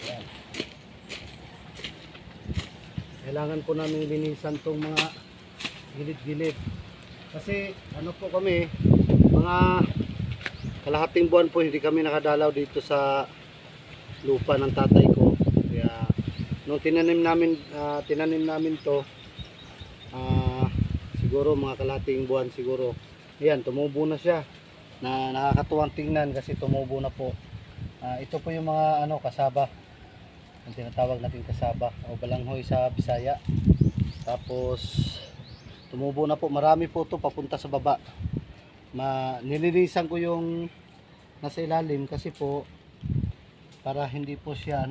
Yan. Kailangan po namin linisan tong mga gilid-gilid. Kasi ano po kami, mga kalahating buwan po hindi kami nakadalaw dito sa lupa ng tatay ko. Kaya nung tinanim namin to, siguro mga kalahating buwan siguro. Ayan, tumubo na siya. Nakakatuwang tingnan kasi tumubo na po. Ito po yung mga kasaba. Ang tinatawag natin kasaba o balanghoy sa Bisaya. Tapos tumubo na po. Marami po ito papunta sa baba. Nililisan ko yung nasa ilalim kasi po para hindi po siya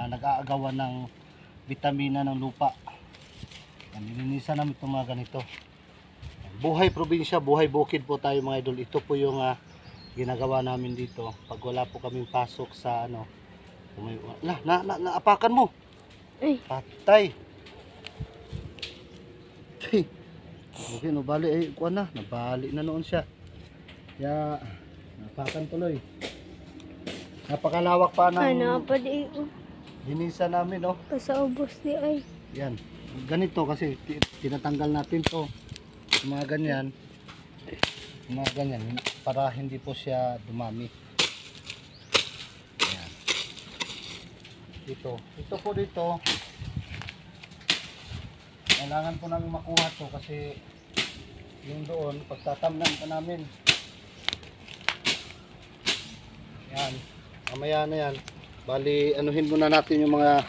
nag-aagawan ng vitamina ng lupa. Nilinisan namin itong mga ganito. Buhay probinsya, buhay bukid po tayo mga idol. Ito po yung ginagawa namin dito. Pag wala po kaming pasok sa naapakan mo. Ay. Patay. Okay, nabali nabali na noon siya. Kaya naapakan tuloy. Napakalawak pa ng dinisa namin, no? Kasaubos ni ay. Yan. Ganito kasi tinatanggal natin to. Mga ganyan. Mga ganyan para hindi po siya dumami. Yan. Ito po dito. Kailangan po namin makuha to kasi yung doon pagtatamnan pa namin. Yan. Mamaya na yan. Bali anuhin muna natin yung mga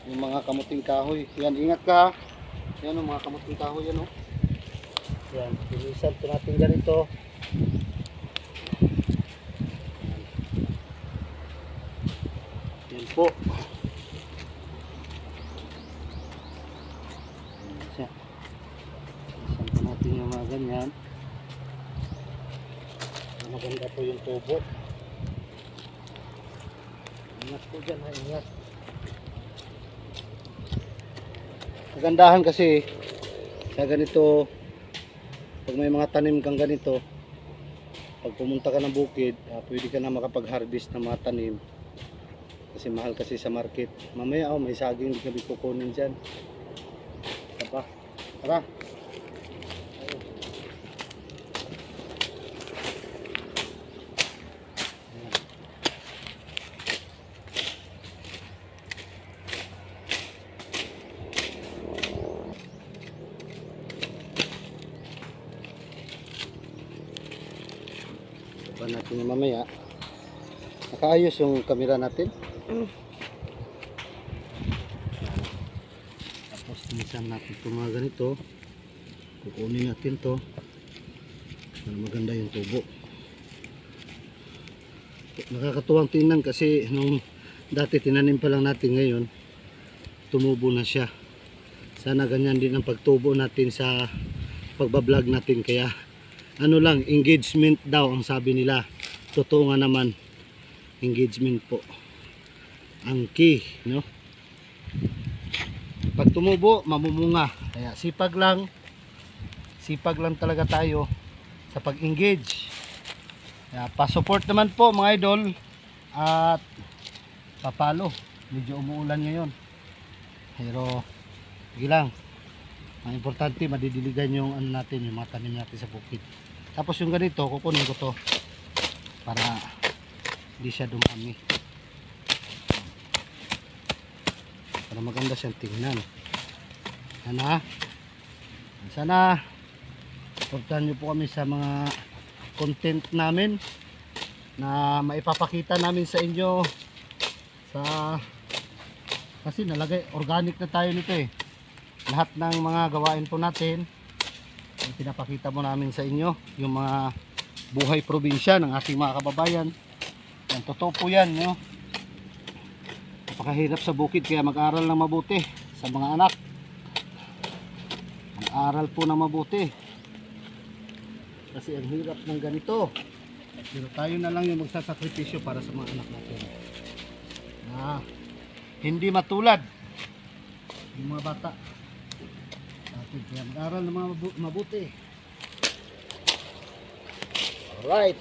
yung mga kamuting kahoy. Yan, ingat ka. Yan o, mga kamuting kahoy yan o. Yan, pinisan po natin ganito. Yan po. Yan. Pinisan po natin yung mga ganyan. Maganda po yung tubo. Ingat po dyan ha, ingat. Magandahan kasi sa ganito, pag may mga tanim kang ganito, pag pumunta ka ng bukid, pwede ka na makapag-harvest ng mga tanim kasi mahal kasi sa market. Mamaya may saging hindi kami kukunin dyan. Tara. Natin yung mamaya. Nakaayos yung camera natin. Tapos tinisan natin itong mga ganito. Kukunin natin to para maganda yung tubo. Nakakatuwang tingnan kasi nung dati tinanim pa lang natin, ngayon tumubo na siya. Sana ganyan din ang pagtubo natin sa pagbablog natin. Kaya engagement daw ang sabi nila. Totoo nga naman, engagement po ang key, no? Pag tumubo, mamumunga. Kaya sipag lang talaga tayo sa pag-engage. Kaya pa-support naman po mga idol at papalo. Medyo umuulan ngayon. Pero sige lang. Ang importante, madidiligan yung natin, yung mga tanim natin sa bukid. Tapos yung ganito, kukunin ko to para hindi siya dumami. Para maganda siyang tingnan. Sana supportahan nyo po kami sa mga content namin na maipapakita namin sa inyo kasi nalagay, organic na tayo nito eh. Lahat ng mga gawain po natin pinapakita mo namin sa inyo, yung mga buhay probinsya ng ating mga kababayan. Yan, totoo po yan, no? Napakahirap sa bukid, kaya mag-aral ng mabuti sa mga anak. Mag-aral po ng mabuti kasi ang hirap ng ganito. Pero tayo na lang yung magsasakripisyo para sa mga anak natin. Hindi matulad yung mga bata. Kaya mag-aral ng mga mabuti. Alright.